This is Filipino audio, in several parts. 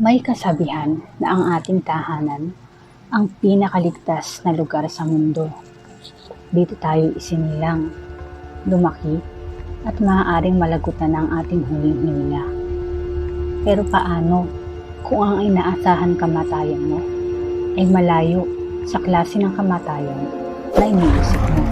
May kasabihan na ang ating tahanan ang pinakaligtas na lugar sa mundo. Dito tayo isinilang, lumaki, at maaaring malagutan ng ating huling hininga. Pero paano kung ang inaasahan kamatayan mo ay malayo sa klase ng kamatayan na iniisip mo?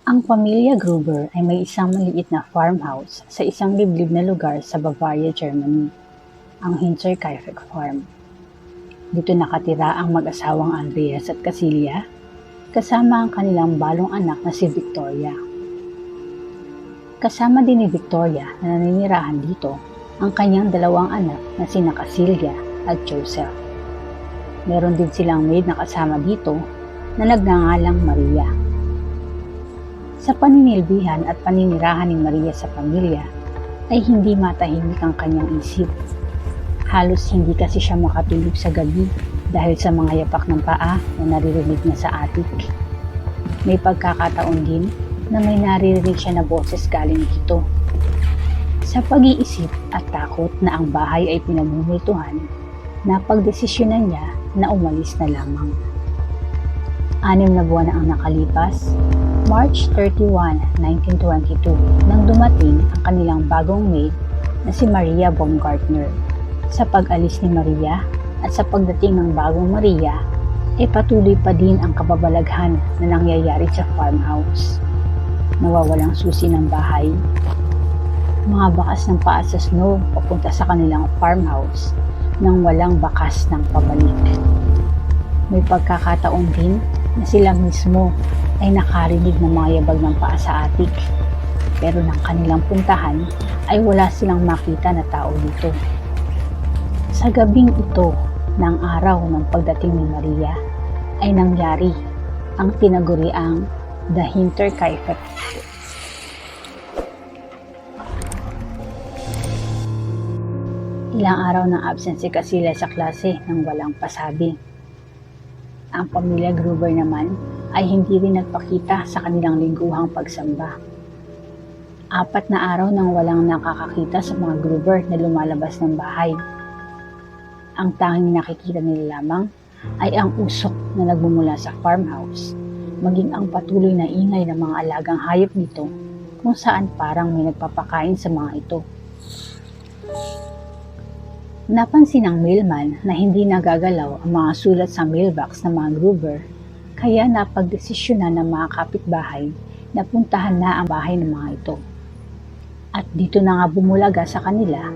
Ang pamilya Gruber ay may isang maliit na farmhouse sa isang liblib na lugar sa Bavaria, Germany, ang Hinterkaifeck Farm. Dito nakatira ang mag-asawang Andreas at Casilia, kasama ang kanilang balong anak na si Victoria. Kasama din ni Victoria na naninirahan dito ang kanyang dalawang anak na sina Casilia at Joseph. Meron din silang maid na kasama dito na nagngangalang Maria. Sa paninilbihan at paninirahan ni Maria sa pamilya ay hindi matahimik ang kanyang isip. Halos hindi kasi siya makatulog sa gabi dahil sa mga yapak ng paa na naririnig niya sa atik. May pagkakataon din na may naririnig siya na boses galing dito. Sa pag-iisip at takot na ang bahay ay pinamumultuhan, napagdesisyonan niya na umalis na lamang. 6 na buwan na ang nakalipas, March 31, 1922, nang dumating ang kanilang bagong maid na si Maria Baumgartner. Sa pag-alis ni Maria at sa pagdating ng bagong Maria, ay patuloy pa din ang kababalaghan na nangyayari sa farmhouse. Nawawalang susi ng bahay, mga bakas ng paa sa snow papunta sa kanilang farmhouse nang walang bakas ng pabalik. May pagkakataon din na sila mismo ay nakarinig ng mga yabag ng paa sa atik, pero nang kanilang puntahan ay wala silang makita na tao dito. Sa gabing ito ng araw ng pagdating ni Maria ay nangyari ang tinaguriang The Hinterkaifeck. Ilang araw ng absent si Casilia sa klase nang walang pasabi. Ang pamilya Gruber naman ay hindi rin nagpakita sa kanilang lingguhang pagsamba. 4 na araw nang walang nakakakita sa mga Gruber na lumalabas ng bahay. Ang tanging nakikita nila lamang ay ang usok na nagmumula sa farmhouse, maging ang patuloy na ingay ng mga alagang hayop dito kung saan parang may nagpapakain sa mga ito. Napansin ng mailman na hindi nagagalaw ang mga sulat sa mailbox ng mga Gruber, kaya napagdesisyonan ng mga kapitbahay na puntahan na ang bahay ng mga ito. At dito na nga bumulaga sa kanila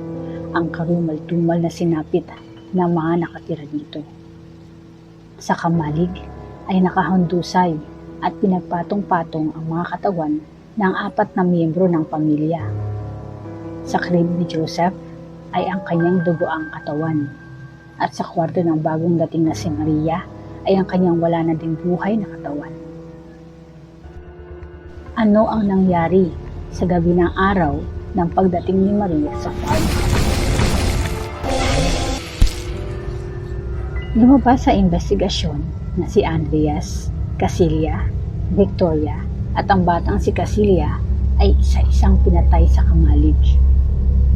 ang karumal-tumal na sinapit ng mga nakatira dito. Sa kamalig ay nakahandusay at pinagpatong-patong ang mga katawan ng 4 na miyembro ng pamilya. Sa crib ni Joseph ay ang kanyang dugoang katawan, at sa kwarto ng bagong dating na si Maria ay ang kanyang wala na ding buhay na katawan. Ano ang nangyari sa gabi ng araw ng pagdating ni Maria sa farm? Lumabas sa investigasyon na si Andreas, Casilia, Victoria at ang batang si Casilia ay isa-isang pinatay sa kamalig.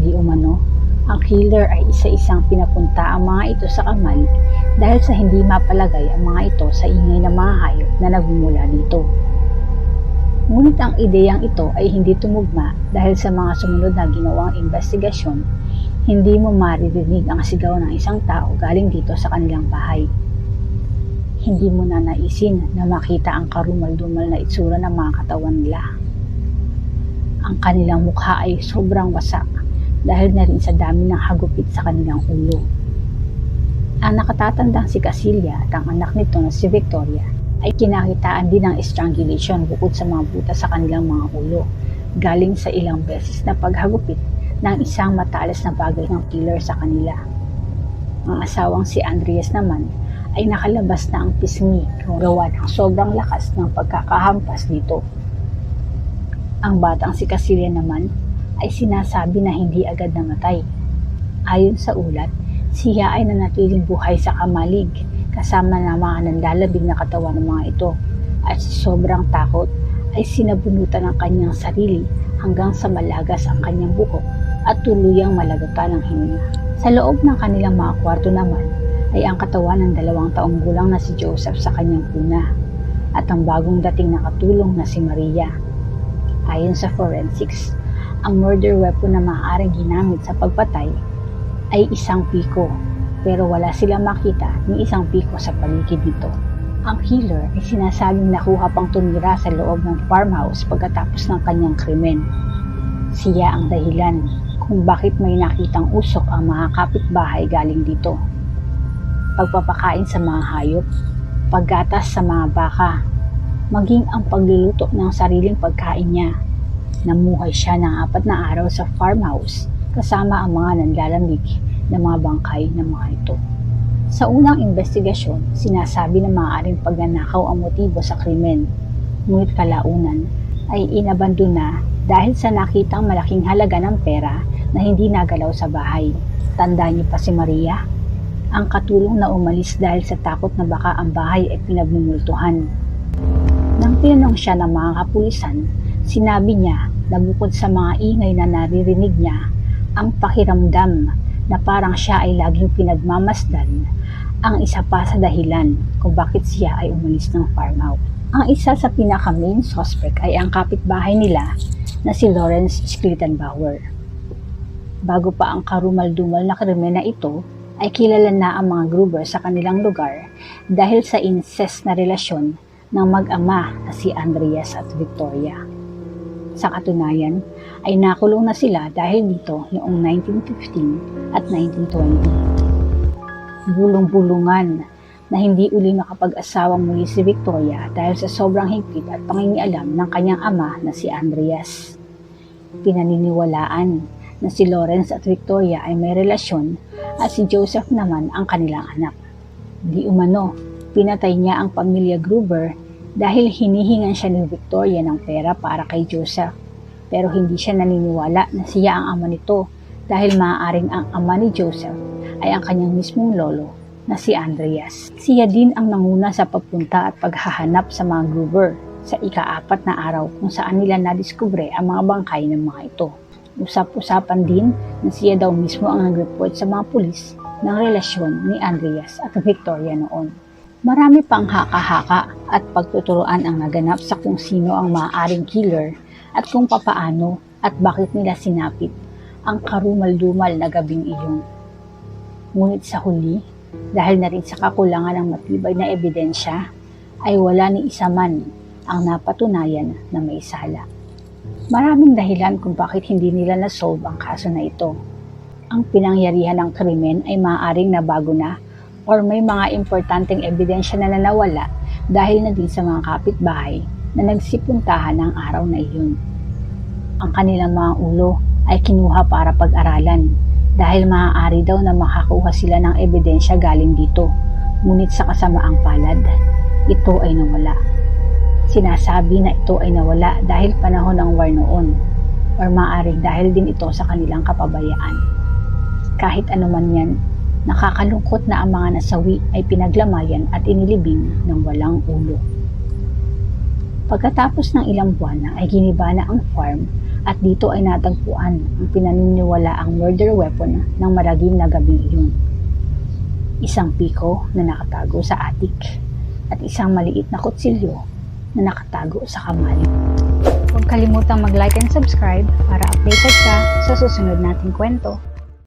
Di umano, ang killer ay isa-isang pinapunta ang mga ito sa kamalig dahil sa hindi mapalagay ang mga ito sa ingay ng mga hayop na nagmumula dito. Ngunit ang ideyang ito ay hindi tumugma dahil sa mga sumunod na ginawang investigasyon, hindi mo maririnig ang sigaw ng isang tao galing dito sa kanilang bahay. Hindi mo na naisin na makita ang karumal-dumal na itsura ng mga katawan nila. Ang kanilang mukha ay sobrang wasak dahil na rin sa dami ng hagupit sa kanilang ulo. Ang nakatatandang si Casilia at ang anak nito na si Victoria ay kinakitaan din ng strangulation bukod sa mga butas sa kanilang mga ulo, galing sa ilang beses na paghagupit ng isang matalas na bagay ng killer sa kanila. Ang asawang si Andreas naman ay nakalabas na ang pisngi gawa ng sobrang lakas ng pagkakahampas dito. Ang batang si Casilia naman ay sinasabi na hindi agad namatay. Ayon sa ulat, siya ay nanatiling buhay sa kamalig kasama ng mga nanlalabig na katawan ng mga ito at sobrang takot ay sinabunutan ang kanyang sarili hanggang sa malagas ang kanyang buhok at tuluyang malagutan ng hininga. Sa loob ng kanilang mga kwarto naman ay ang katawan ng 2 taong gulang na si Joseph sa kanyang kuna at ang bagong dating na katulong na si Maria. Ayon sa forensics, ang murder weapon na maaaring ginamit sa pagpatay ay isang piko, pero wala silang makita ni isang piko sa paligid nito. Ang killer ay sinasabing nakuha pang tumira sa loob ng farmhouse pagkatapos ng kanyang krimen. Siya ang dahilan kung bakit may nakitang usok ang mga kapitbahay galing dito. Pagpapakain sa mga hayop, paggatas sa mga baka, maging ang pagluluto ng sariling pagkain niya. Namuhay siya ng 4 na araw sa farmhouse kasama ang mga nanlalamig na mga bangkay ng mga ito. Sa unang investigasyon, sinasabi na maaaring pagnanakaw ang motibo sa krimen, ngunit kalaunan ay inabandona dahil sa nakitang malaking halaga ng pera na hindi nagalaw sa bahay. Tanda niyo pa si Maria? Ang katulong na umalis dahil sa takot na baka ang bahay ay pinagmumultuhan. Nang tinanong siya ng mga kapulisan, sinabi niya na bukod sa mga ingay na naririnig niya, ang pakiramdam na parang siya ay laging pinagmamasdan ang isa pa sa dahilan kung bakit siya ay umalis ng farmhouse. Ang isa sa pinaka-main suspect ay ang kapitbahay nila na si Lawrence Schlittenbauer. Bago pa ang karumal-dumal na krimen na ito, ay kilala na ang mga Gruber sa kanilang lugar dahil sa incest na relasyon ng mag-ama na si Andreas at Victoria. Sa katunayan, ay nakulong na sila dahil dito noong 1915 at 1920. Bulong-bulungan na hindi uli makapag-asawa muli si Victoria dahil sa sobrang higpit at pangingialam ng kanyang ama na si Andreas. Pinaniniwalaan na si Lawrence at Victoria ay may relasyon at si Joseph naman ang kanilang anak. Di umano, pinatay niya ang pamilya Gruber dahil hinihingan siya ni Victoria ng pera para kay Joseph. Pero hindi siya naniniwala na siya ang ama nito dahil maaaring ang ama ni Joseph ay ang kanyang mismong lolo na si Andreas. Siya din ang nanguna sa pagpunta at paghahanap sa mga Gruber sa ika-4 na araw kung saan nila nadiskubre ang mga bangkay ng mga ito. Usap-usapan din na siya daw mismo ang nag-report sa mga pulis ng relasyon ni Andreas at Victoria noon. Marami pang haka-haka at pagtuturoan ang naganap sa kung sino ang maaaring killer at kung papaano at bakit nila sinapit ang karumal-dumal na gabing iyon. Ngunit sa huli, dahil na rin sa kakulangan ng matibay na ebidensya, ay wala ni isa man ang napatunayan na may sala. Maraming dahilan kung bakit hindi nila na-solve ang kaso na ito. Ang pinangyarihan ng krimen ay maaaring nabago na or may mga importanteng ebidensya na nawala dahil na din sa mga kapitbahay na nagsipuntahan ng araw na iyon. Ang kanilang mga ulo ay kinuha para pag-aralan dahil maaari daw na makakuha sila ng ebidensya galing dito, ngunit sa kasamaang palad, ito ay nawala. Sinasabi na ito ay nawala dahil panahon ng war noon, or maaari dahil din ito sa kanilang kapabayaan. Kahit anuman yan, nakakalungkot na ang mga nasawi ay pinaglamayan at inilibing ng walang ulo. Pagkatapos ng ilang buwan ay giniba na ang farm at dito ay natagpuan ang pinaniniwalaang murder weapon ng maragim na gabing iyon. Isang piko na nakatago sa attic at isang maliit na kutsilyo na nakatago sa kamali. Huwag kalimutang mag-like and subscribe para updated ka sa susunod nating kwento.